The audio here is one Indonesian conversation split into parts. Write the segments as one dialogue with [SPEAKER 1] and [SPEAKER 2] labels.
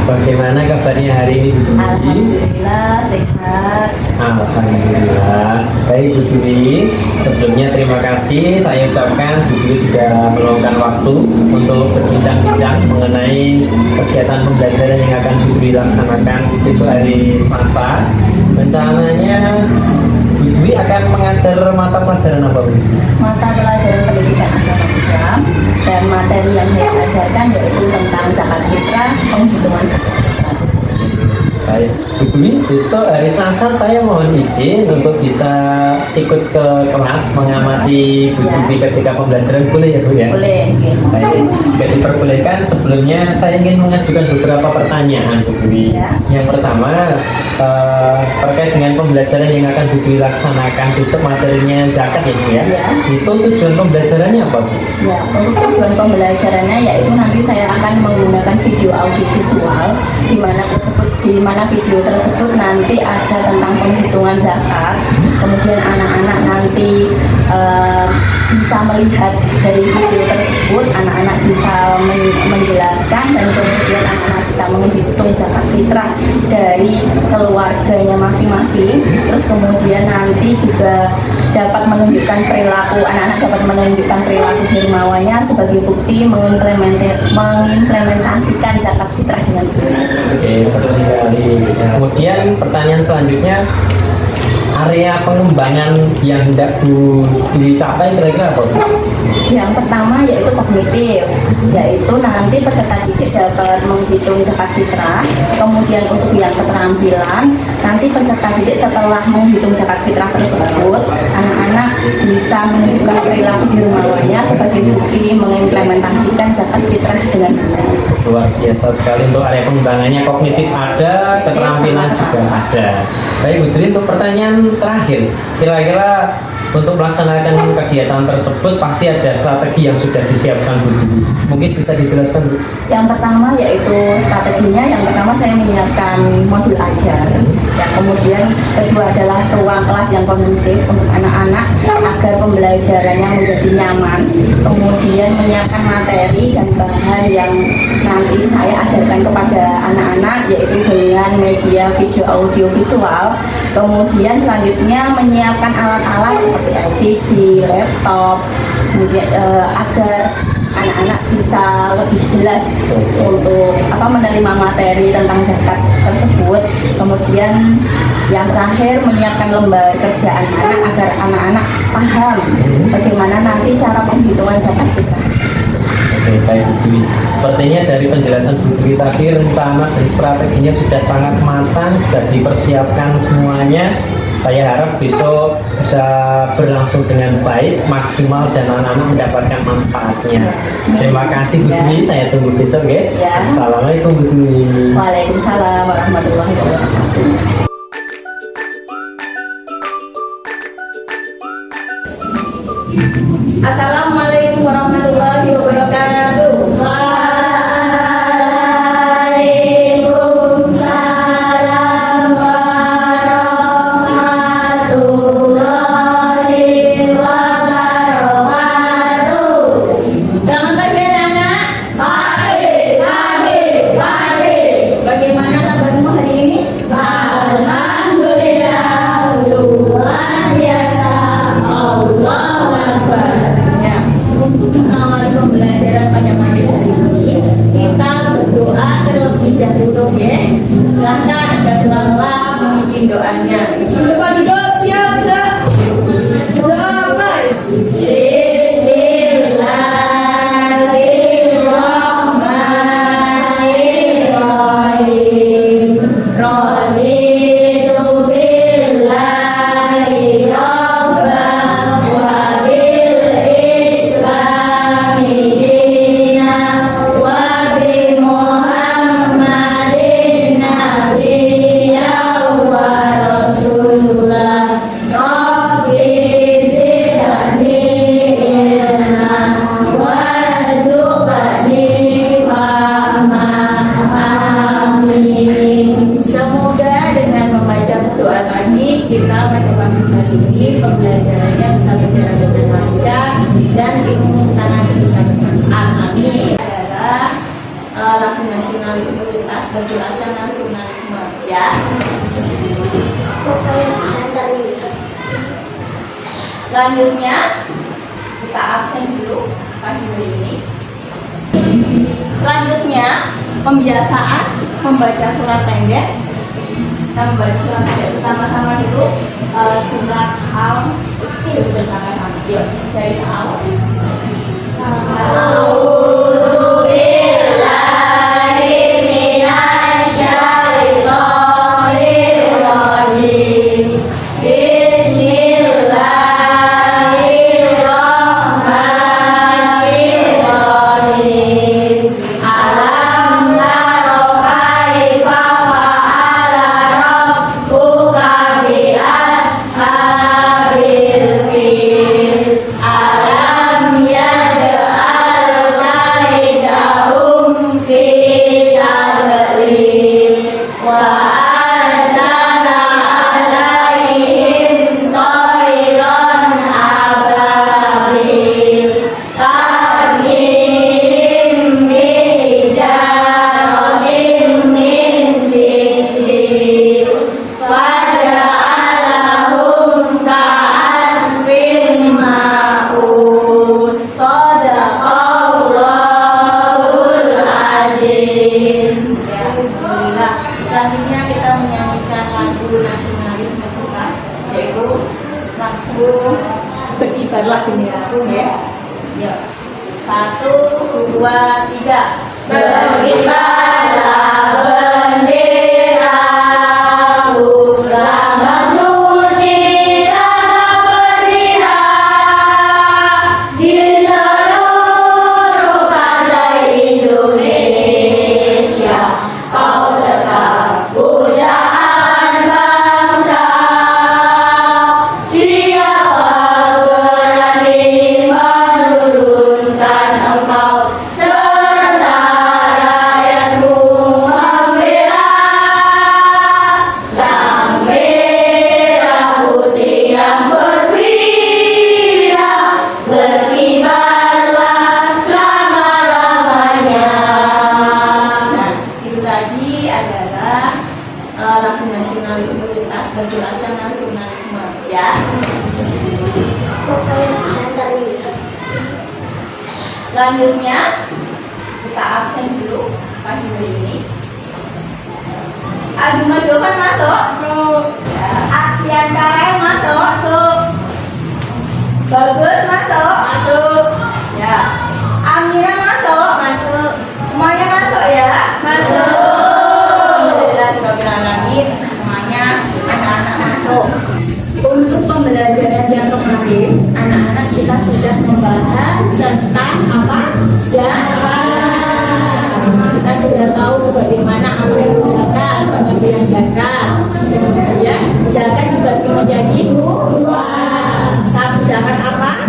[SPEAKER 1] Bagaimana kabarnya hari ini Bu Dwi?
[SPEAKER 2] Alhamdulillah sehat.
[SPEAKER 1] Alhamdulillah. Baik Bu Dwi, sebelumnya terima kasih saya ucapkan Bu Dwi sudah meluangkan waktu untuk berbincang-bincang mengenai kegiatan pembelajaran yang akan Bu Dwi laksanakan besok hari Selasa. Rencananya Bu Dwi akan mengajar mata pelajaran apa Bu?
[SPEAKER 2] Mata pelajaran pendidikan agama Islam dan materi yang saya ajarkan yaitu tentang zakat fitrah, penghitungan zakat fitrah.
[SPEAKER 1] Baik, Bu Dwi, besok hari Selasa saya mohon izin untuk bisa ikut ke kelas mengamati Bu Dwi ketika pembelajaran, boleh ya Bu ya?
[SPEAKER 2] Boleh.
[SPEAKER 1] Baik, jika diperbolehkan sebelumnya saya ingin mengajukan beberapa pertanyaan Bu Dwi.
[SPEAKER 2] Ya.
[SPEAKER 1] Yang pertama terkait dengan pembelajaran yang akan Bu Dwi laksanakan besok materinya zakat ya Bu ya?
[SPEAKER 2] Ya.
[SPEAKER 1] Itu tujuan pembelajarannya apa Bu?
[SPEAKER 2] Ya, untuk tujuan pembelajarannya yaitu nanti saya akan menggunakan video audio visual di mana video tersebut nanti ada tentang penghitungan zakat. Kemudian anak-anak nanti bisa melihat dari video tersebut, anak-anak bisa menjelaskan dan kemudian anak-anak bisa menghitung zakat fitrah dari keluarganya masing-masing. Terus kemudian nanti juga dapat menunjukkan perilaku, anak-anak dapat menunjukkan perilaku dermawannya sebagai bukti mengimplementasikan zakat fitrah dengan benar.
[SPEAKER 1] Oke, bagus sekali. Kemudian pertanyaan selanjutnya, area pengembangan yang hendak Bu dicapai kira-kira apa Bu?
[SPEAKER 2] Yang pertama yaitu kognitif, yaitu nanti peserta didik dapat menghitung zakat fitrah. Kemudian untuk yang keterampilan, nanti peserta didik setelah menghitung zakat fitrah tersebut, anak-anak bisa menunjukkan perilaku di rumahnya sebagai bukti mengimplementasikan zakat fitrah dengan benar.
[SPEAKER 1] Luar biasa sekali untuk area pengembangannya, kognitif ada, keterampilan juga ada. Baik Bu Dwi, untuk pertanyaan terakhir, kira-kira untuk melaksanakan kegiatan tersebut pasti ada strategi yang sudah disiapkan Bu Dwi. Mungkin bisa dijelaskan Bu?
[SPEAKER 2] Yang pertama yaitu strateginya, yang pertama saya menyiapkan modul ajar. Yang kemudian kedua adalah ruang kelas yang kondusif untuk anak-anak agar pembelajarannya menjadi nyaman. Kemudian menyiapkan materi dan bahan yang nanti saya ajarkan kepada anak-anak yaitu dengan media video audio visual. Kemudian selanjutnya menyiapkan alat-alat seperti LCD, laptop, kemudian agar anak-anak bisa lebih jelas untuk menerima materi tentang zakat tersebut. Kemudian yang terakhir menyiapkan lembar kerjaan anak agar anak-anak paham bagaimana nanti cara penghitungan zakat fitrah.
[SPEAKER 1] Oke, baik Bu Dwi. Sepertinya dari penjelasan Bu Dwi tadi, rencana dan strateginya sudah sangat matang, sudah dipersiapkan semuanya. Saya harap besok bisa berlangsung dengan baik, maksimal, dan anak-anak mendapatkan manfaatnya. Terima kasih Bu Dwi, saya tunggu besok ya. Assalamualaikum Bu Dwi.
[SPEAKER 2] Waalaikumsalam warahmatullahi wabarakatuh.
[SPEAKER 3] Assalamualaikum warahmatullahi wabarakatuh. Selamat pagi anak-anak. Bagaimana kabarmu hari ini? Alhamdulillah, luar biasa. Allahu Akbar. Ya, untuk mengawali pembelajaran pada pagi hari ini, kita berdoa terlebih dahulu ya. Silahkan ketua kelas memimpin doanya.
[SPEAKER 4] Duduk siap, doa baik.
[SPEAKER 3] Bismillahirrahmanirrahim. Raditu billahi rabban wa bil islami dinan wa bi Muhammadin nabiyyan wa rasul. Universitas Berjurusan Nasionalisme, ya. Selanjutnya kita absen dulu pagi hari ini. Selanjutnya pembiasaan membaca surat pendek. Kita membaca surat pendek bersama-sama itu surat Al-Fil bersama-sama. Yuk, dari awal. Selanjutnya kita menyanyikan lagu nasionalisme kita, yaitu lagu Berkibarlah Benderaku, ya. Yuk, 1, 2, 3.
[SPEAKER 4] Berkibarlah benderaku, lambang suci tanah berpihak di seluruh pantai Indonesia. Kau tetap pujaan bangsa. Siapa berani menurunkan engkau serta rakyatmu membela sang merah putih yang berkibar, berkibarlah selama-lamanya.
[SPEAKER 3] Nah, itu tadi adalah lagu nasionalisme lintas berjurusan nasionalisme, ya. Selanjutnya kita absen dulu pagi hari ini. Azuma Jovan masuk. Ya. Aksian KL masuk. Bagus masuk. Ya. Amira masuk. Semuanya masuk, ya. Alhamdulillah, kita bilang lagi semuanya anak-anak masuk. Untuk pembelajaran yang kemarin, anak-anak kita sudah membahas tentang apa? Zakat. Kita sudah tahu bagaimana apa itu zakat, pengertian zakat. Kemudian zakat dibagi menjadi dua. Satu zakat apa?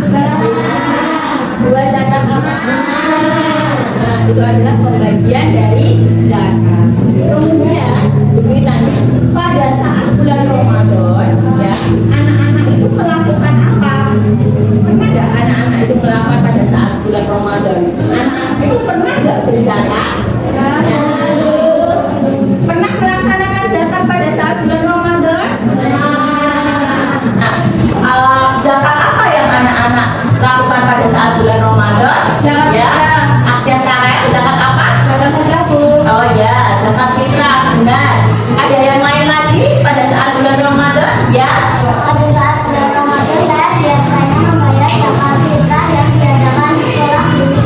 [SPEAKER 3] Dua zakat apa? Nah, itu adalah pembagian dari zakat. Kemudian ditanya, pada saat bulan Ramadan, ya, anak-anak itu melakukan apa? Pernah nggak anak-anak itu melakukan pada saat bulan Ramadan? Anak-anak itu pernah nggak berzakat? Ya. Pernah melaksanakan zakat pada saat bulan Ramadan? Nah, zakat apa yang anak-anak lakukan pada saat bulan Ramadan? Ya, aksian KRM, zakat apa? Oh ya, zakat fitrah, benar. Ada yang lain lagi pada saat bulan Ramadan? Ya.
[SPEAKER 5] Pada saat bulan Ramadan saya biasanya membayar zakat fitrah yang diadakan di sekolah dulu.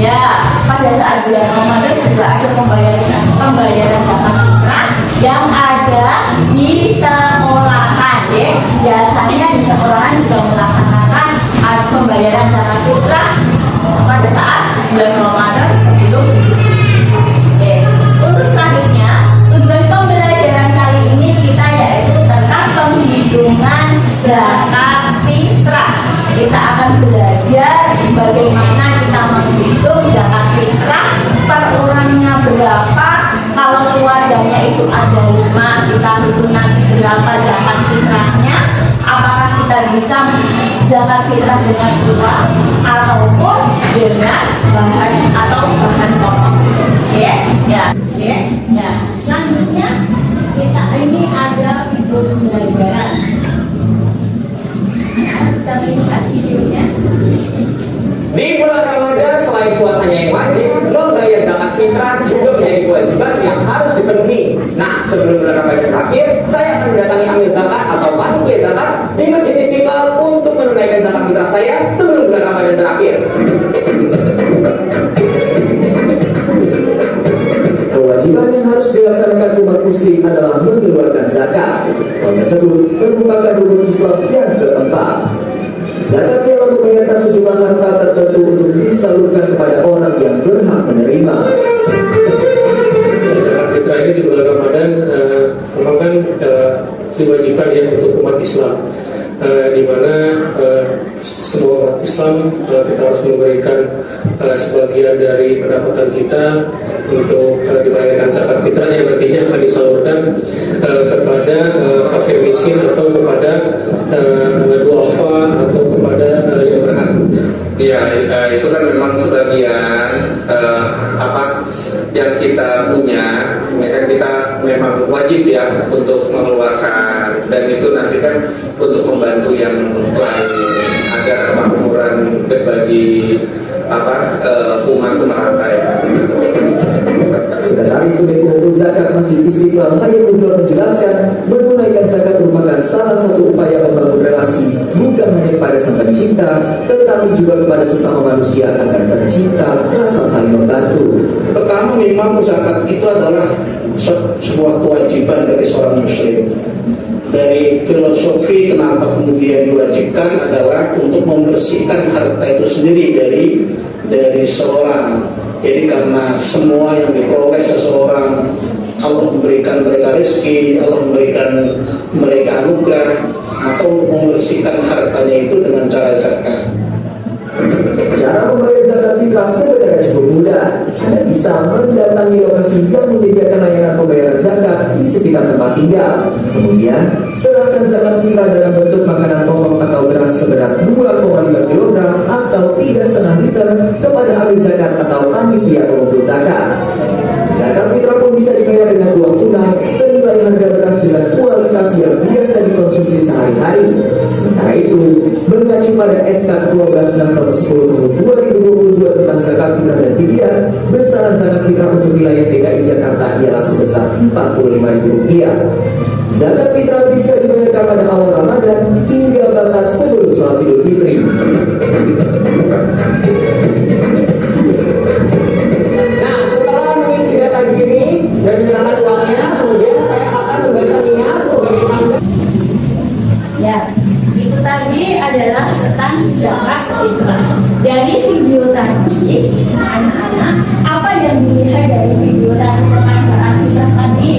[SPEAKER 3] Ya, pada saat bulan Ramadan juga ada pembayaran zakat fitrah yang ada di sekolahan, ya. Biasanya di sekolahan juga melaksanakan pembayaran zakat fitrah pada saat bulan Ramadan sebelum untuk selanjutnya, tujuan pembelajaran kali ini kita yaitu tentang penghitungan zakat fitrah. Kita akan belajar bagaimana kita menghitung zakat fitrah, per orangnya berapa. Kalau keluarganya itu ada 5, kita hitung nanti berapa zakat fitrahnya. Apakah kita bisa zakat fitrah dengan uang ataupun dengan bahan atau bahan pokok? Oke, ya.
[SPEAKER 6] zakat fitrah saya sebelum bulan Ramadan berakhir. Kewajiban yang harus dilaksanakan umat muslim adalah mengeluarkan zakat. Hal tersebut merupakan rukun Islam yang keempat. Zakat ialah membayarkan sejumlah harta tertentu untuk disalurkan kepada orang yang berhak menerima.
[SPEAKER 7] Zakat fitrah ini di bulan Ramadan memang kan diwajibkan ya untuk umat Islam, di mana semua umat Islam kita harus memberikan sebagian dari pendapatan kita untuk dibayarkan zakat fitrah yang nantinya akan disalurkan kepada fakir miskin atau kepada duafa atau kepada yang berhak.
[SPEAKER 8] Ya, itu kan memang sebagian yang kita punya, kan kita memang wajib ya untuk mengeluarkan, dan itu nanti kan untuk membantu yang lain agar kemakmuran bagi umat itu merata ya.
[SPEAKER 6] Sekretaris Unit Pengumpul Zakat Masjid Istiqlal Hayatullah menjelaskan, menunaikan zakat merupakan salah satu upaya membangun relasi bukan hanya kepada Sang Pencipta, tetapi juga kepada sesama manusia agar tercipta rasa saling membantu.
[SPEAKER 9] Pertama, memang zakat itu adalah sebuah kewajiban dari seorang muslim. Dari filosofi kenapa kemudian diwajibkan adalah untuk membersihkan harta itu sendiri dari seorang. Jadi karena semua yang diperoleh seseorang, Allah memberikan mereka rezeki, Allah memberikan mereka anugerah, maka untuk membersihkan hartanya itu dengan cara zakat.
[SPEAKER 6] Cara membayar zakat fitrah sebenarnya cukup mudah. Anda bisa mendatangi lokasi yang menyediakan layanan pembayaran zakat di sekitar tempat tinggal. Kemudian, serahkan zakat fitrah dalam bentuk makanan pokok atau beras seberat 2,5 kg atau 3,5 liter kepada ahli zakat atau panitia pengumpul zakat. Zakat fitrah pun bisa dibayar dengan uang tunai senilai harga beras dengan kualitas yang biasa dikonsumsi sehari-hari. Sementara itu, mengacu pada SK 12 nomor 10 tahun 2022 tentang zakat fitrah dan fidyah, besaran zakat fitrah untuk wilayah DKI Jakarta ialah sebesar Rp45.000. Zakat fitrah bisa dibayarkan pada awal Ramadan hingga batas sebelum sholat Idul Fitri. Nah, setelah mengisi data diri dan menyerahkan uangnya, kemudian saya akan membacanya sebagai tanda.
[SPEAKER 3] Ya, itu tadi adalah tentang zakat fitrah. Dari video tadi, anak-anak, apa yang dilihat dari video tadi tentang zakat fitrah tadi?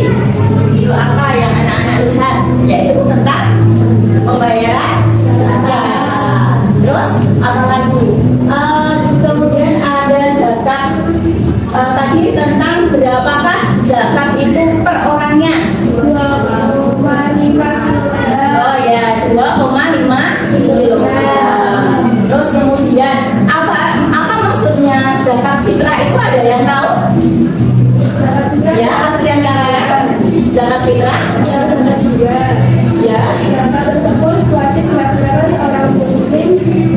[SPEAKER 3] Video apa yang anak-anak lihat? Yaitu tentang pembayaran zakat. Terus apa lagi? Kemudian ada zakat. Tadi tentang berapakah zakat itu per orangnya? 2,5. Oh ya, 2,5 kg. Terus kemudian apa maksudnya zakat fitrah itu, ada yang tahu? Ya, apa sih yang zakat fitrah? Ya.
[SPEAKER 5] Zakat tersebut wajib dilaksanakan seorang muslim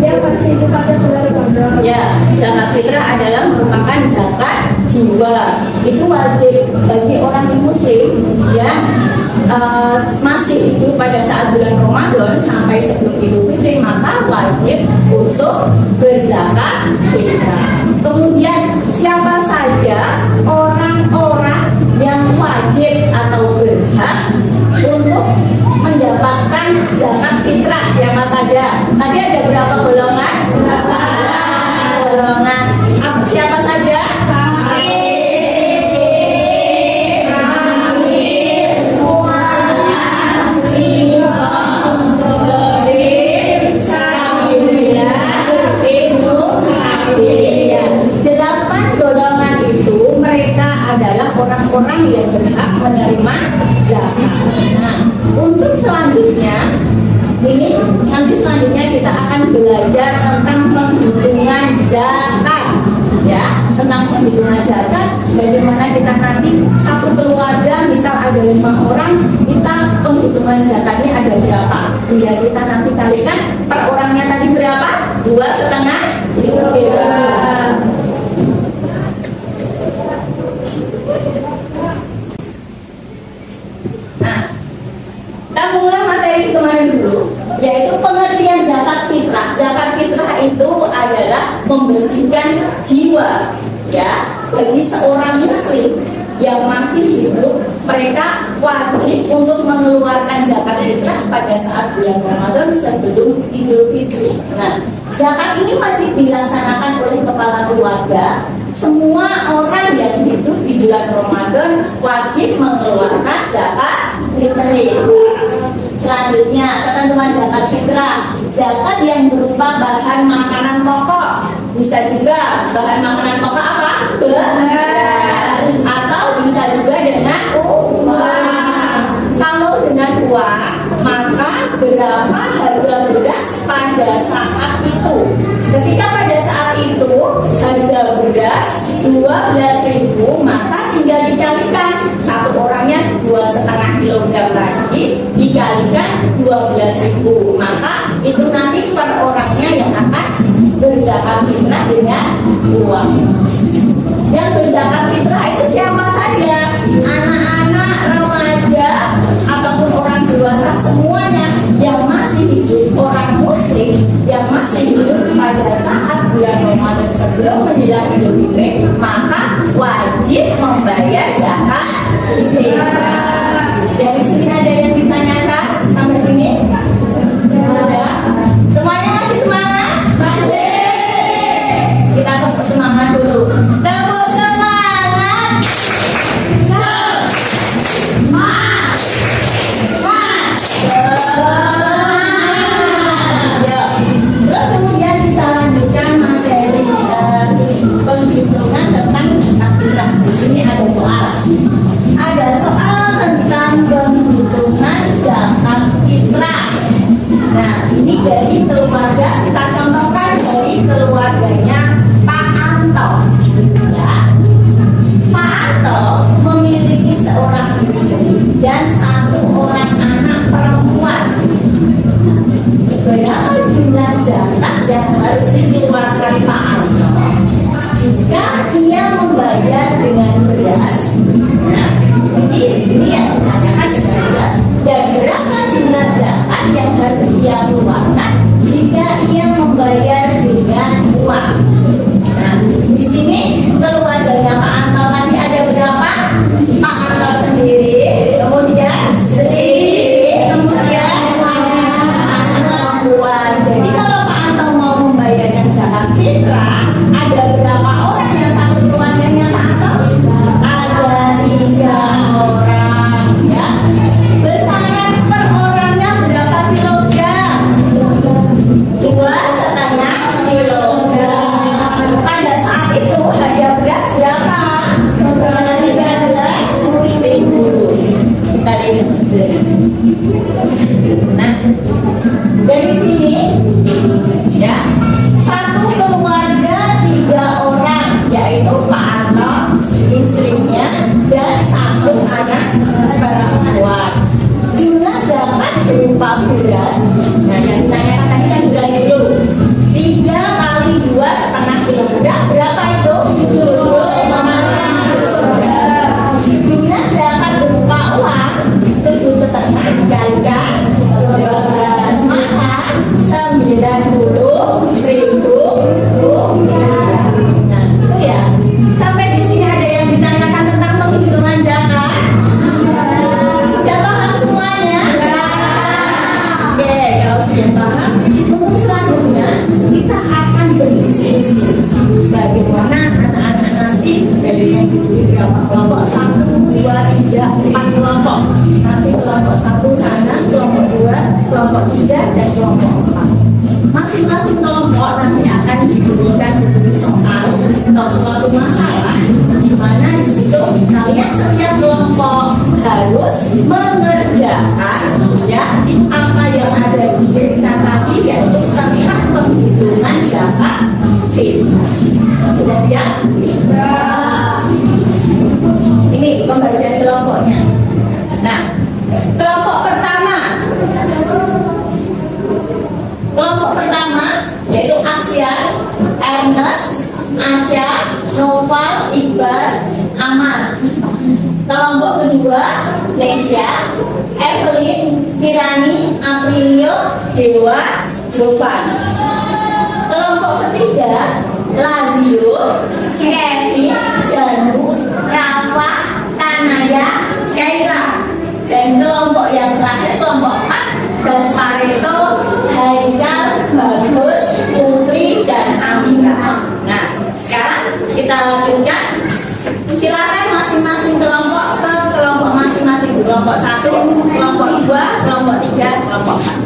[SPEAKER 5] yang masih hidup pada bulan Ramadan.
[SPEAKER 3] Ya, zakat fitrah adalah merupakan zakat jiwa. Itu wajib bagi orang muslim yang masih hidup pada saat bulan Ramadan sampai sebelum Idul Fitri, maka wajib untuk berzakat fitrah. Kemudian siapa saja orang-orang yang wajib atau berhak untuk mendapatkan zakat fitrah, siapa saja? Tadi ada berapa golongan? Golongan. Siapa saja? Orang-orang yang berhak menerima zakat. Nah, untuk selanjutnya, ini nanti selanjutnya kita akan belajar tentang penghitungan zakat, ya, tentang penghitungan zakat. Bagaimana kita nanti satu keluarga, misal ada 5 orang, kita penghitungan zakatnya ada berapa? Bila kita nanti kalikan per orangnya tadi berapa? 2,5 kg. Nah, kita mulai materi kemarin dulu, yaitu pengertian zakat fitrah. membersihkan jiwa ya bagi seorang muslim yang masih hidup. Mereka wajib untuk mengeluarkan zakat fitrah pada saat bulan Ramadan sebelum Idul Fitri. Nah, zakat ini wajib dilaksanakan oleh kepala keluarga. Semua orang yang hidup di bulan Ramadan wajib mengeluarkan zakat fitrah. Selanjutnya, ketentuan zakat fitrah. Zakat yang berupa bahan makanan pokok. Bisa juga bahan makanan pokok apa? Beras. Atau bisa juga dengan uang. Kalau dengan uang, maka berapa harga beras pada saat itu? Ketika pada saat itu harga beras 12.000, maka tinggal dikalikan, satu orangnya 2,5 kilogram lagi dikalikan 12.000, maka itu nanti per orangnya yang akan berzakat fitrah dengan uang. Yang berzakat fitrah itu siapa saja? Anak-anak, remaja, ataupun orang dewasa, semuanya yang masih hidup, orang muslim yang masih hidup pada saat bulan Ramadan sebelum menjelang Idul Fitri, maka wajib membayar zakat fitrah. Dari sini ada yang ditanyakan sampai sini? Ada? Semuanya masih semangat? Masih. Kita tepuk semangat dulu. Tepuk semangat. Ya. Terus kemudian kita lanjutkan materi ini, penghitungan tentang zakat fitrah. Di sini ada soal. Ada soal tentang penghitungan zakat fitrah. Nah, ini dari keluarga, kita contohkan dari keluarganya Pak Anto. Ya. Pak Anto memiliki seorang istri dan satu orang anak perempuan. Berapa jumlah zakat yang harus dikeluarkan Pak Anto jika ia membayar dengan beras? Nah, ini yang ditanyakan beras. Dan berapa jumlah zakat yang harus ia keluarkan jika ia membayar dengan uang? Nah, di sini keluarganya Pak Anto tadi ada berapa? Pak Anto sendiri, kemudian sendiri, kemudian anak perempuan. Jadi kalau Pak Anto mau membayarkan zakat fitrah, ada berapa orang yang satu keluarganya Pak Anto? Ada 3 orang, ya. Besaran per orangnya berapa kilogram? 2,5 kilogram. Pada saat itu harga beras berapa? 13.000. Kita lihat sini. Nah, dari sini ya, satu keluarga 3 orang, yaitu Pak Anto, istrinya, dan satu anak perempuan. Jumlah zakat berupa beras. Nah, yang ditanyakan tadi kan beras dulu. 3 kali 2,5 kilogram, berapa itu? 7,5 kilogram. Jumlah zakat berupa uang 7,5 dikalikan 12, maka 90.000 rupiah. Nah, itu ya. Sampai di sini ada yang ditanyakan tentang penghitungan zakat? Sudah paham semuanya? Oke, kalau sudah paham, untuk selanjutnya kita akan berdiskusi bagaimana anak-anak nanti dari yang kecil kelompok 1, 2, 3, 4 kelompok. Nanti kelompok 1 sana, kelompok 2, kelompok 3, dan kelompok 4. Masing-masing kelompok nanti akan diberikan soal atau suatu masalah di mana di situ kalian setiap kelompok harus mengerjakan ya apa yang ada di tulisan tadi, yaitu tentang penghitungan zakat fitrah. Sudah siap? Ini pembagian kelompoknya. Nah, kelompok pertama yaitu Asia, Ernest, Asya, Noval, Iqbal, Aman. Kelompok kedua Nesya, Evelyn, Kirani, Aprilio, Dewa, Jovan. Kelompok ketiga Lazio, Kevin, Danu, Rafa, Tanaya, Kaila. Dan kelompok yang terakhir, kelompok 4, Gaspareto, Haikal, Bagus, Putri, dan Amira. Nah, sekarang kita lanjutkan. Silakan masing-masing kelompok ke kelompok masing-masing. Kelompok 1, kelompok 2, kelompok 3, kelompok 4.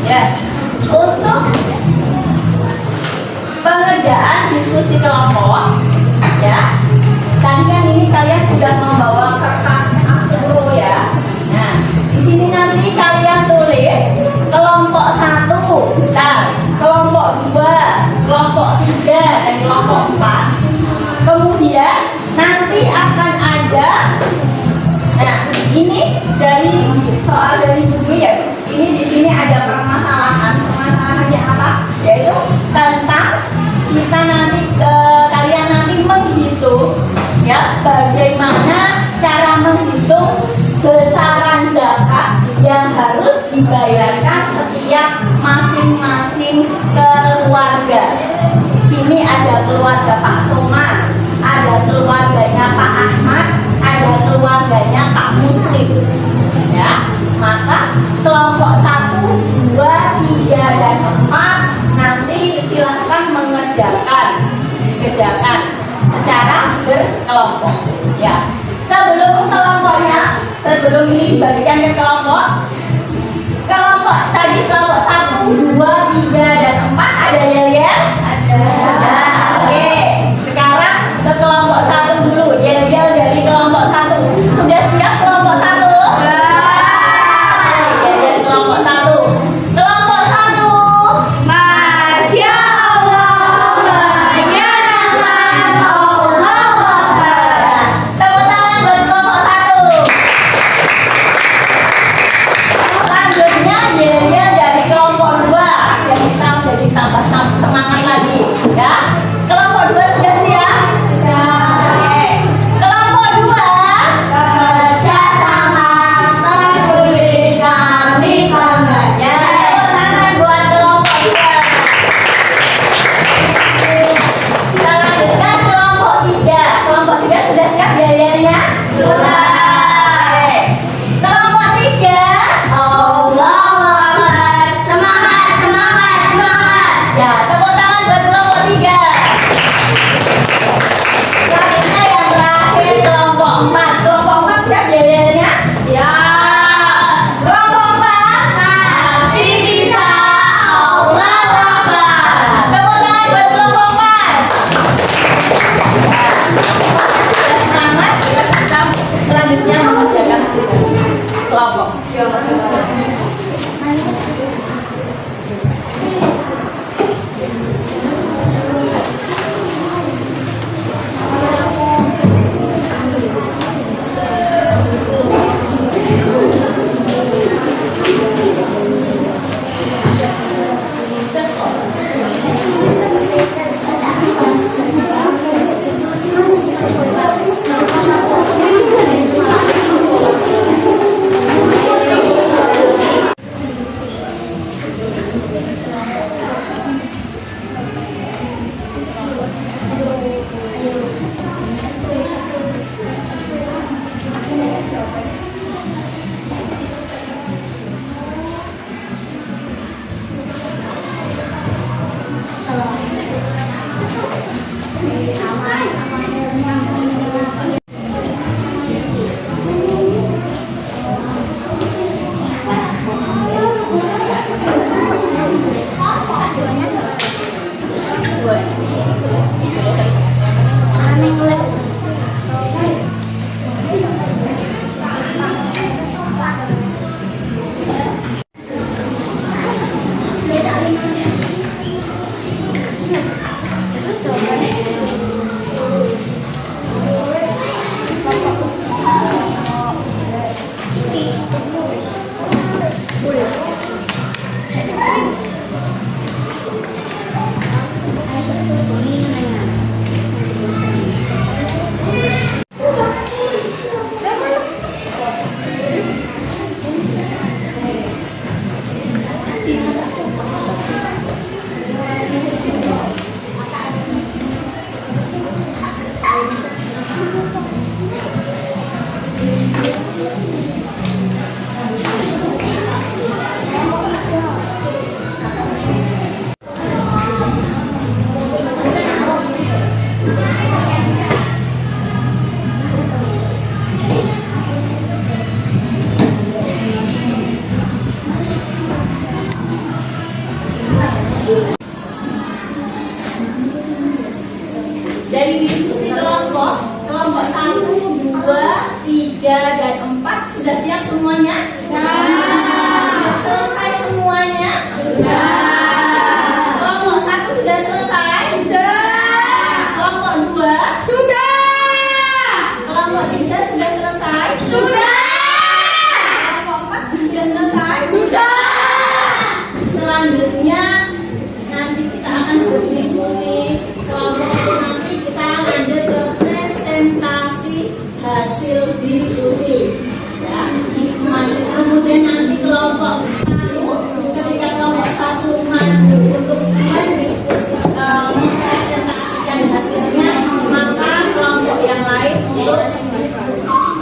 [SPEAKER 3] Ya, untuk pengerjaan diskusi kelompok, ya, kan ini kalian sudah membawa kertas A10 ya. Nah, di sini nanti kalian tulis kelompok 1, misal kelompok 2, kelompok 3, dan kelompok 4. Kemudian nanti akan ada, nah ini dari soal dari buku ya. Ini di sini ada permasalahannya apa? Yaitu tentang kita nanti kalian nanti menghitung ya bagaimana cara menghitung besaran zakat yang harus dibayarkan setiap masing-masing keluarga. Di sini ada keluarga Pak Somad, ada keluarganya Pak Ahmad, ada keluarganya Pak Muslim. Ya, maka kelompok 1, 2, 3, dan 4 nanti silahkan dikerjakan secara berkelompok. Ya, sebelum ini dibagikan ke kelompok tadi kelompok 1, 2, 3, dan 4 ada yel-yel? Ada. Oke, sekarang ke kelompok 1 dulu. Yel-yel dari kelompok 1. Sudah siap kelompok 1? Yel-yel kelompok 1. Kelompok 1.
[SPEAKER 4] Masya Allah, menyenangkan, Allahu Akbar.
[SPEAKER 3] Tepuk tangan buat kelompok 1. Selanjutnya yel-yel dari kelompok 2. Agar kita menjadi tambah semangat. Sudah siap semuanya? Sudah selesai semuanya? Kelompok 1 sudah selesai? Kelompok 2? Kelompok 3 sudah selesai? Kelompok 4 sudah selesai? Selanjutnya nanti kita akan berdiskusi. Kelompok itu nanti kita lanjut ke presentasi hasil diskusi. Ya, kemudian nanti kelompok 1, ketika kelompok 1 maju untuk mempresentasikan hasilnya, maka kelompok yang lain untuk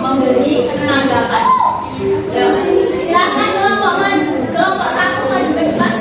[SPEAKER 3] memberi tanggapan. Ya, silakan kelompok 1 maju ke depan.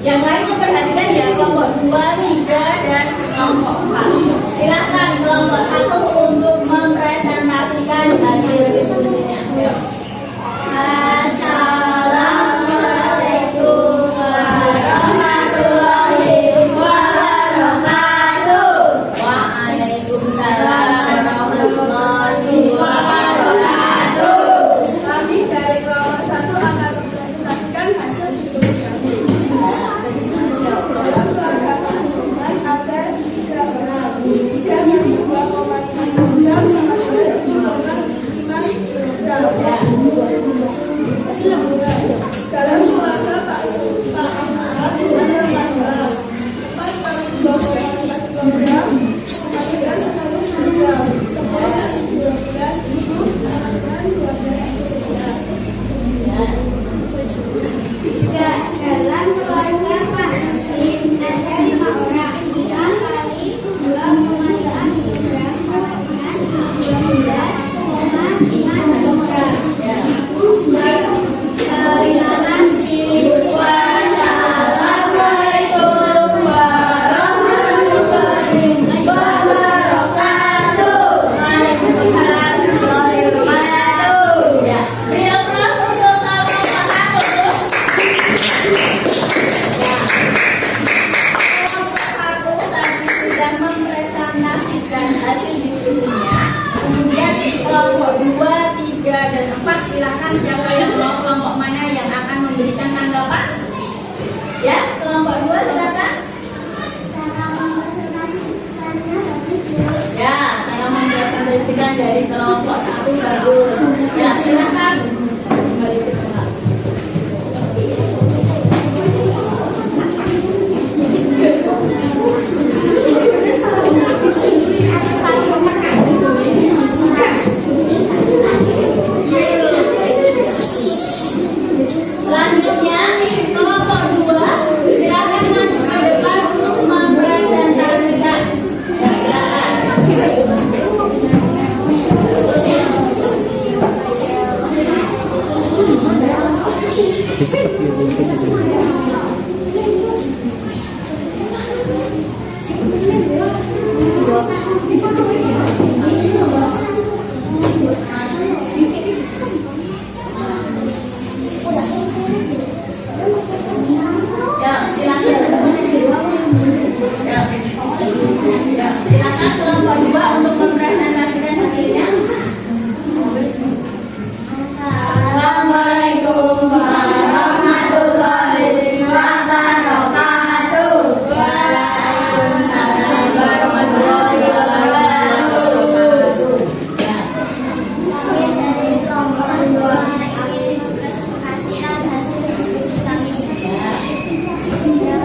[SPEAKER 3] Yang lain memperhatikan ya, kelompok 2, 3, dan kelompok 4. Silakan kelompok 1 untuk mempresentasikan hasil diskusinya. Yuk.
[SPEAKER 4] Assalamualaikum warahmatullahi wabarakatuh.
[SPEAKER 3] Waalaikumsalam warahmatullahi wabarakatuh.
[SPEAKER 4] Kami dari kelompok 1 akan mempresentasikan hasil diskusi. Agar bisa mengalami dan yang 2,5 gram sama dengan 5 gram. Dalam keluarga Pak Ahmad ada 4 gram. 4 kali 2,5 gram sama dengan 1 gram. Semuanya 12 ribu dengan 12 gram. Dalam keluarga Pak Muslim ada 5 orang. 3 kali 2,5 gram sama dengan 12,5 gram. Terima kasih. Wassalamualaikum warahmatullahi wabarakatuh. Waalaikumsalam warahmatullahi wabarakatuh.
[SPEAKER 3] Ya, beri aplaus untuk kelompok 1. Kelompok 1 tadi sudah mempresentasikan hasil diskusinya. Kemudian kelompok 2, 3, dan 4 silakan siapa yang kelompok mana yang akan memberikan tanggapan? Ya, kelompok 2 silakan. Ya, saya mempresentasikan dari kelompok 1 bagus. Ya, silakan. Kembali ke tempat. Selanjutnya, kelompok 2 silakan maju ke depan untuk mempresentasikan. Ya, silakan. Ya, silakan. Ya, silakan kelompok 2 untuk mempresentasikan hasilnya.
[SPEAKER 4] Assalamualaikum warahmatullahi wabarakatuh.
[SPEAKER 3] Waalaikumsalam warahmatullahi wabarakatuh. Ya.
[SPEAKER 5] Saya dari kelompok 2 kami mempresentasikan hasil diskusi kami. Yang kedua,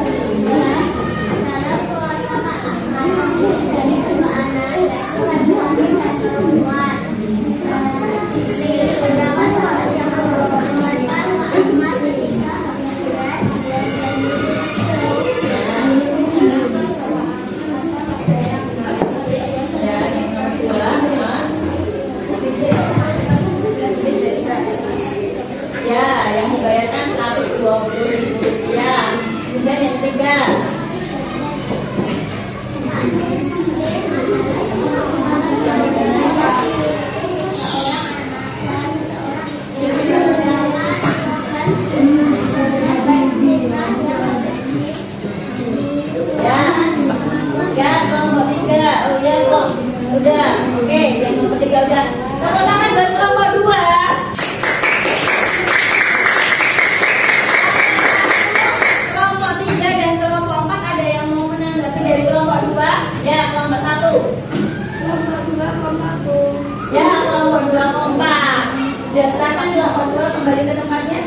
[SPEAKER 3] kembali ke tempatnya.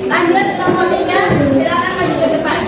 [SPEAKER 3] Lanjut kelompok 3, silakan maju ke depan.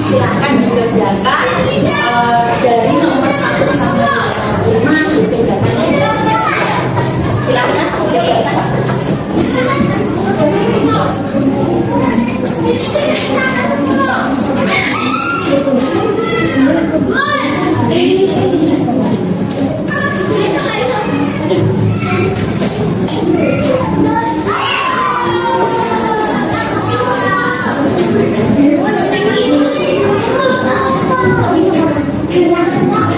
[SPEAKER 10] silahkan dikerjakan dari nomor 1 sampai 5 dikerjakan. Silahkan dikerjakan.
[SPEAKER 5] Terima kasih.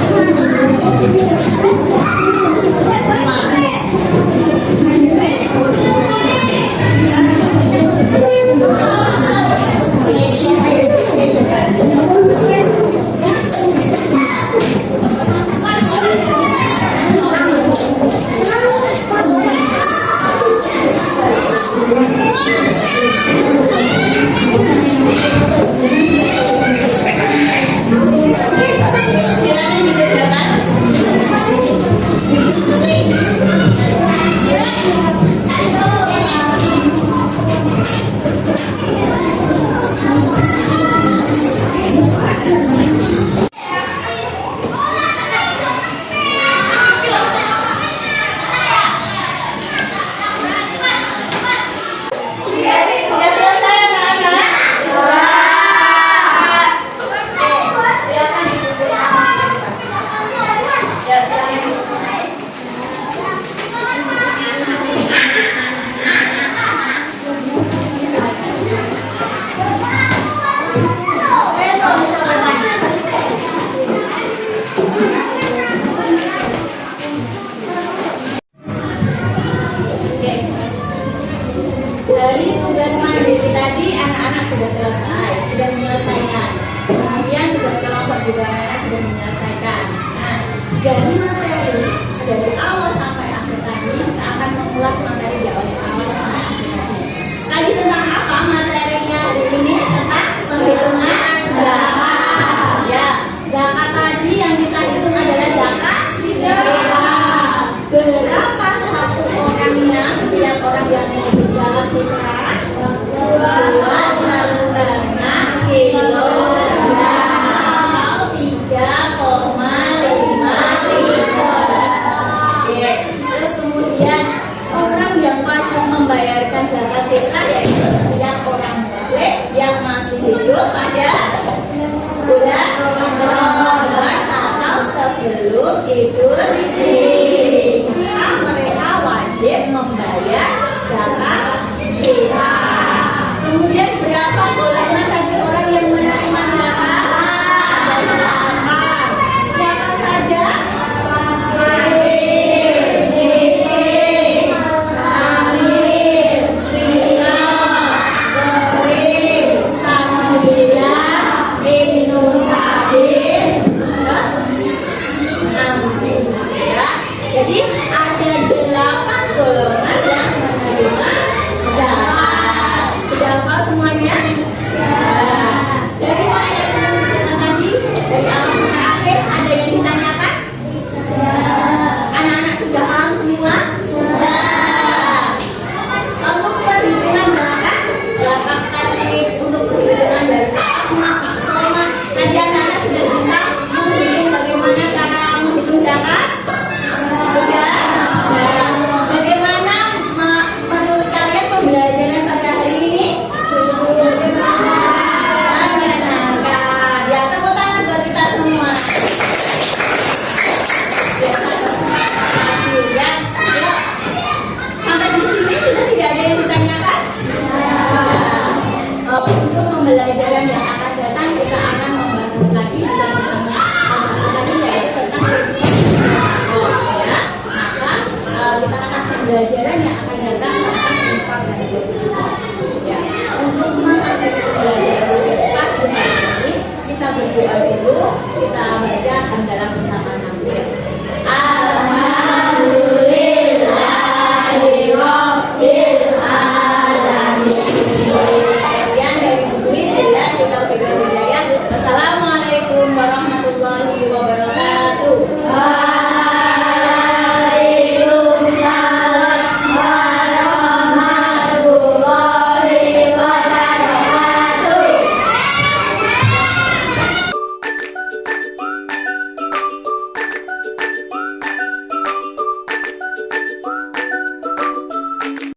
[SPEAKER 10] dari materi dari awal sampai akhir tadi kita akan mengulas materi dari awal sampai akhir tadi. Tadi tentang apa materinya hari ini? Tentang penghitungan zakat. Ya, zakat tadi yang kita hitung adalah zakat fitrah. Berapa satu orangnya, setiap orang yang mau berzakat fitrah? 2,5 kilogram atau 3,5 liter. Oke, terus kemudian orang yang wajib membayarkan zakat fitrah yaitu setiap orang muslim yang masih hidup pada bulan Ramadan atau sebelum Idul Fitri. Mereka wajib membayar zakat fitrah. Kemudian berapa golongan tadi orang yang menerima zakat? Ada 8. Siapa saja? Fakir, miskin, hamil, rina, gharib, sandria, ibnu sabil, amin. Ya. Jadi ada 8 golongan yang menerima zakat. Sudah hafal semuanya? Ya. Dari mana tadi? Dari awal sampai akhir ada yang ditanyakan? Ya. Anak-anak sudah paham semua? Sudah. Untuk perhitungan zakat tadi untuk perhitungan dari Pak Sulaiman, tadi anak-anak sudah bisa menghitung bagaimana cara menghitung zakat? Sudah. Ya. Bagaimana menurut kalian pembelajaran pada hari ini? Menyenangkan. Ya, tepuk tangan buat kita semua. Ya, ya. Sampai di sini sudah tidak ada yang ditanyakan? Untuk pembelajaran yang akan datang kita akan membahas lagi tentang lagi yaitu tentang ya. Maka kita akan belajar